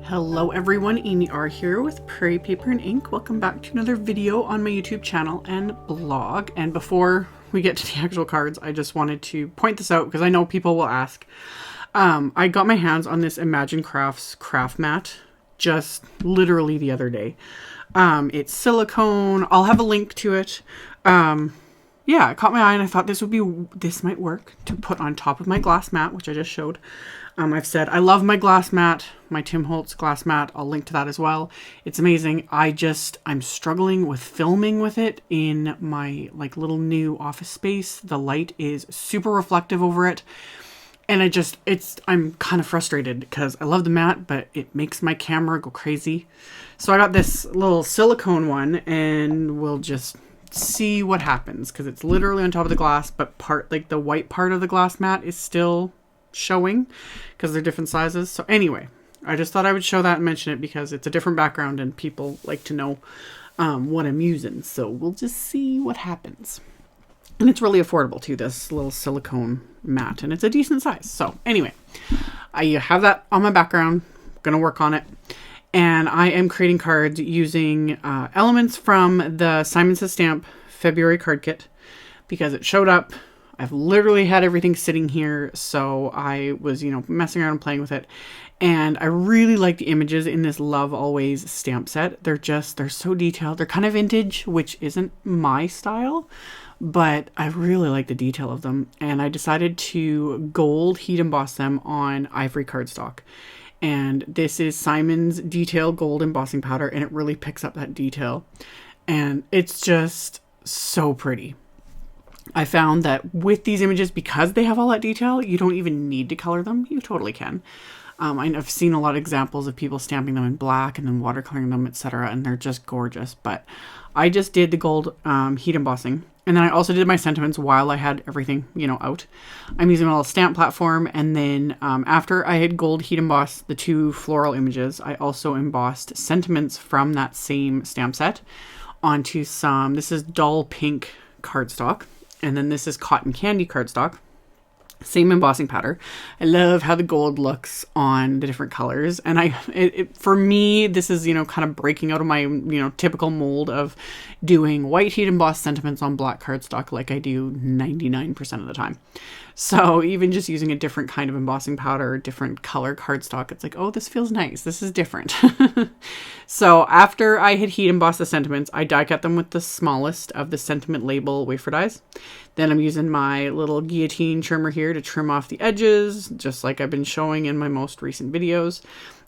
Hello everyone, AmyR here with Prairie Paper and Ink. Welcome back to another video on my YouTube channel and blog. And before we get to the actual cards, I just wanted to point this out because I know people will ask. I got my hands on this Imagine Crafts craft mat just literally the other day. It's silicone. I'll have a link to it. Yeah, it caught my eye and I thought this might work to put on top of my glass mat, which I just showed. I've said I love my glass mat, my Tim Holtz glass mat. I'll link to that as well. It's amazing. I'm struggling with filming with it in my little new office space. The light is super reflective over it. And I'm kind of frustrated because I love the mat, but it makes my camera go crazy. So I got this little silicone one and we'll just see what happens because it's literally on top of the glass, but the white part of the glass mat is still showing because they're different sizes. So anyway, I just thought I would show that and mention it because it's a different background and people like to know what I'm using. So we'll just see what happens. And it's really affordable too, this little silicone mat, and it's a decent size. So anyway, I have that on my background. I'm gonna work on it. And I am creating cards using elements from the Simon Says Stamp February card kit because it showed up. I've literally had everything sitting here, so I was, messing around and playing with it. And I really like the images in this Love Always stamp set. They're so detailed. They're kind of vintage, which isn't my style, but I really like the detail of them. And I decided to gold heat emboss them on ivory cardstock. And this is Simon's Detail Gold Embossing Powder, and it really picks up that detail. And it's just so pretty. I found that with these images, because they have all that detail, you don't even need to color them. You totally can. I've seen a lot of examples of people stamping them in black and then watercoloring them, etc. And they're just gorgeous. But I just did the gold heat embossing. And then I also did my sentiments while I had everything, out. I'm using a little stamp platform. And then after I had gold heat embossed the two floral images, I also embossed sentiments from that same stamp set onto this is dull pink cardstock. And then this is cotton candy cardstock. Same embossing pattern. I love how the gold looks on the different colors. And for me, this is, kind of breaking out of my, typical mold of doing white heat embossed sentiments on black cardstock like I do 99% of the time. So even just using a different kind of embossing powder, different color cardstock, it's like, oh, this feels nice. This is different. So after I had heat embossed the sentiments, I die cut them with the smallest of the sentiment label wafer dies. Then I'm using my little guillotine trimmer here to trim off the edges, just like I've been showing in my most recent videos.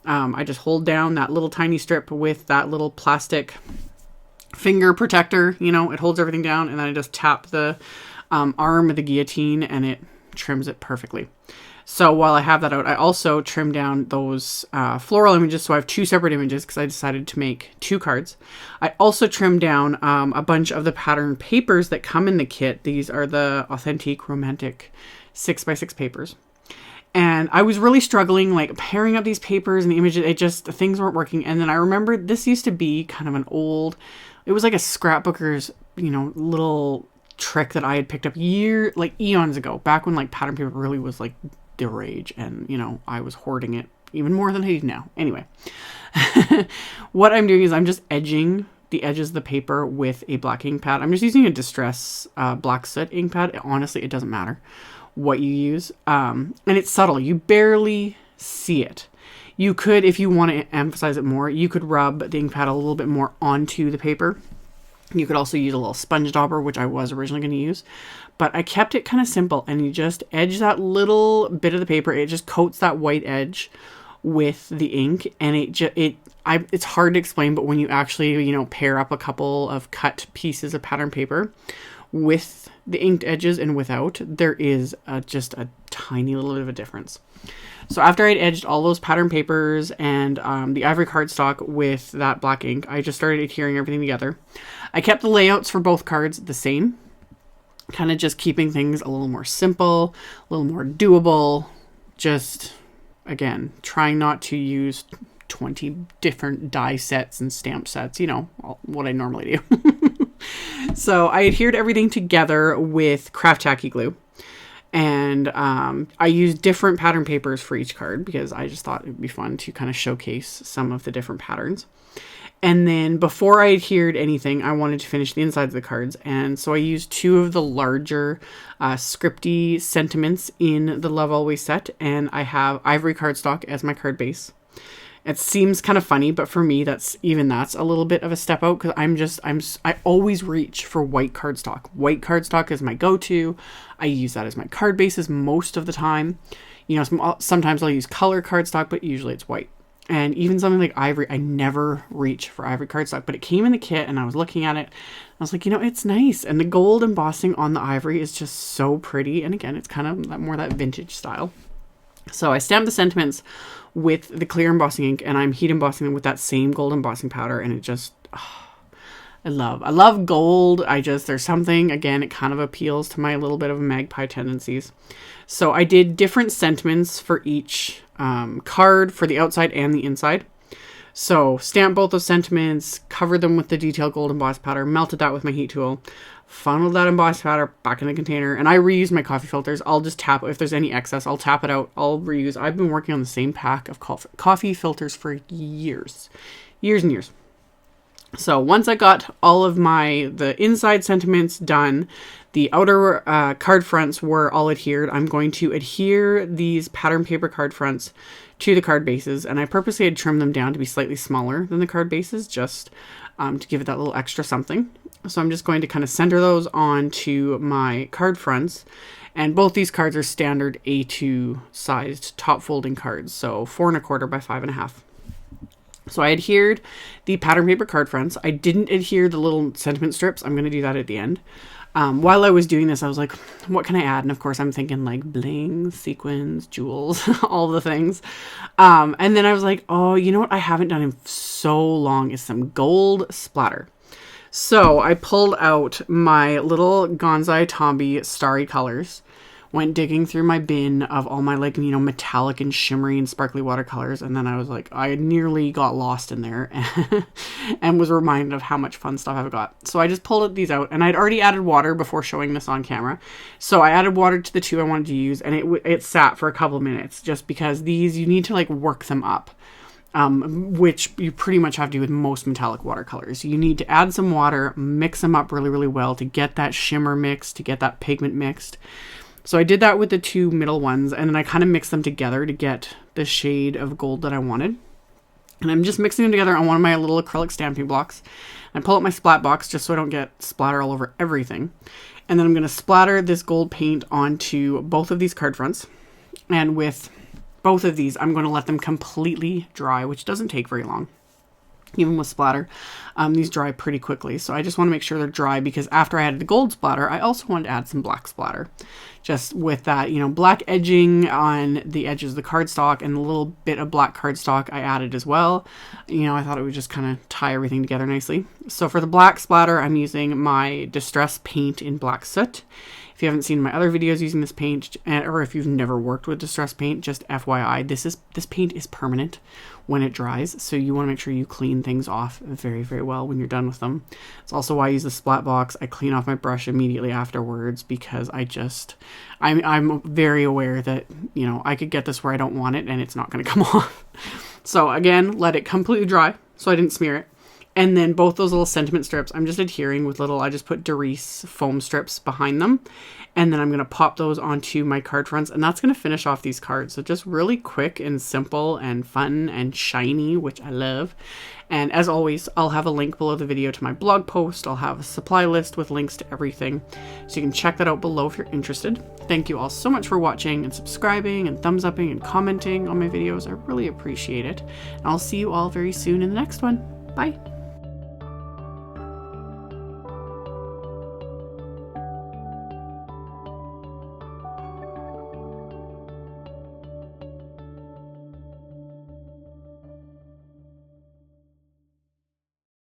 I just hold down that little tiny strip with that little plastic finger protector. It holds everything down, and then I just tap the arm of the guillotine and it trims it perfectly. So while I have that out, I also trim down those floral images. So I have two separate images because I decided to make two cards. I also trimmed down a bunch of the pattern papers that come in the kit. These are the Authentique Romantic 6x6 papers. And I was really struggling, pairing up these papers and the images. Things weren't working. And then I remembered this used to be kind of it was like a scrapbooker's, little trick that I had picked up eons ago, back when pattern paper really was the rage, and I was hoarding it even more than I do now. Anyway, what I'm doing is I'm just edging the edges of the paper with a black ink pad. I'm just using a Distress black soot ink pad. Honestly, it doesn't matter what you use, and it's subtle. You barely see it. You could, if you want to emphasize it more, you could rub the ink pad a little bit more onto the paper. You could also use a little sponge dauber, which I was originally going to use, but I kept it kind of simple, and you just edge that little bit of the paper. It just coats that white edge with the ink, and it's hard to explain, but when you actually, pair up a couple of cut pieces of pattern paper with the inked edges and without, there is just a tiny little bit of a difference. So after I'd edged all those pattern papers and the ivory cardstock with that black ink, I just started adhering everything together. I kept the layouts for both cards the same, kind of just keeping things a little more simple, a little more doable. Just, again, trying not to use 20 different die sets and stamp sets, what I normally do. So I adhered everything together with craft tacky glue. And I used different pattern papers for each card because I just thought it would be fun to kind of showcase some of the different patterns. And then before I adhered anything, I wanted to finish the insides of the cards. And so I used 2 of the larger scripty sentiments in the Love Always set. And I have ivory cardstock as my card base. It seems kind of funny, but for me, that's a little bit of a step out because I always reach for white cardstock. White cardstock is my go-to. I use that as my card bases most of the time. You know, sometimes I'll use color cardstock, but usually it's white. And even something like ivory, I never reach for ivory cardstock, but it came in the kit and I was looking at it. I was like, you know, it's nice. And the gold embossing on the ivory is just so pretty. And again, it's kind of more that vintage style. So I stamped the sentiments with the clear embossing ink and I'm heat embossing them with that same gold embossing powder. And it just, I love gold. There's something, again, it kind of appeals to my little bit of magpie tendencies. So I did different sentiments for each card for the outside and the inside. So stamped both those sentiments, covered them with the detailed gold embossed powder, melted that with my heat tool, funneled that embossed powder back in the container, and I reuse my coffee filters. I'll just tap, if there's any excess, I'll tap it out. I'll reuse. I've been working on the same pack of coffee filters for years and years. So once I got all of the inside sentiments done, the outer card fronts were all adhered. I'm going to adhere these pattern paper card fronts to the card bases, and I purposely had trimmed them down to be slightly smaller than the card bases just to give it that little extra something. So I'm just going to kind of center those onto my card fronts. And both these cards are standard A2 sized top folding cards, so 4 1/4 by 5 1/2. So I adhered the pattern paper card fronts. I didn't adhere the little sentiment strips. I'm going to do that at the end. While I was doing this, I was like, what can I add? And of course I'm thinking like bling, sequins, jewels, all the things. And then I was like, oh, you know what I haven't done in so long is some gold splatter. So I pulled out my little Gansai Tambi Starry colors, went digging through my bin of all my metallic and shimmery and sparkly watercolors. And then I was like, I nearly got lost in there and was reminded of how much fun stuff I've got. So I just pulled these out and I'd already added water before showing this on camera. So I added water to the 2 I wanted to use and it sat for a couple of minutes just because these, you need to work them up. Which you pretty much have to do with most metallic watercolors. You need to add some water, mix them up really, really well to get that shimmer mixed, to get that pigment mixed. So I did that with the 2 middle ones, and then I kind of mixed them together to get the shade of gold that I wanted. And I'm just mixing them together on one of my little acrylic stamping blocks. I pull out my splat box just so I don't get splatter all over everything. And then I'm going to splatter this gold paint onto both of these card fronts. And with both of these, I'm going to let them completely dry, which doesn't take very long. Even with splatter, these dry pretty quickly. So I just want to make sure they're dry because after I added the gold splatter, I also wanted to add some black splatter. Just with that, black edging on the edges of the cardstock and a little bit of black cardstock I added as well. I thought it would just kind of tie everything together nicely. So for the black splatter, I'm using my Distress paint in Black Soot. If you haven't seen my other videos using this paint, or if you've never worked with Distress paint, just FYI, this paint is permanent when it dries, so you want to make sure you clean things off very, very well when you're done with them. It's also why I use the splat box. I clean off my brush immediately afterwards because I'm very aware that, I could get this where I don't want it and it's not going to come off. So again, let it completely dry so I didn't smear it. And then both those little sentiment strips, I'm just adhering with I just put Doris foam strips behind them. And then I'm going to pop those onto my card fronts. And that's going to finish off these cards. So just really quick and simple and fun and shiny, which I love. And as always, I'll have a link below the video to my blog post. I'll have a supply list with links to everything. So you can check that out below if you're interested. Thank you all so much for watching and subscribing and thumbs upping and commenting on my videos. I really appreciate it. And I'll see you all very soon in the next one. Bye.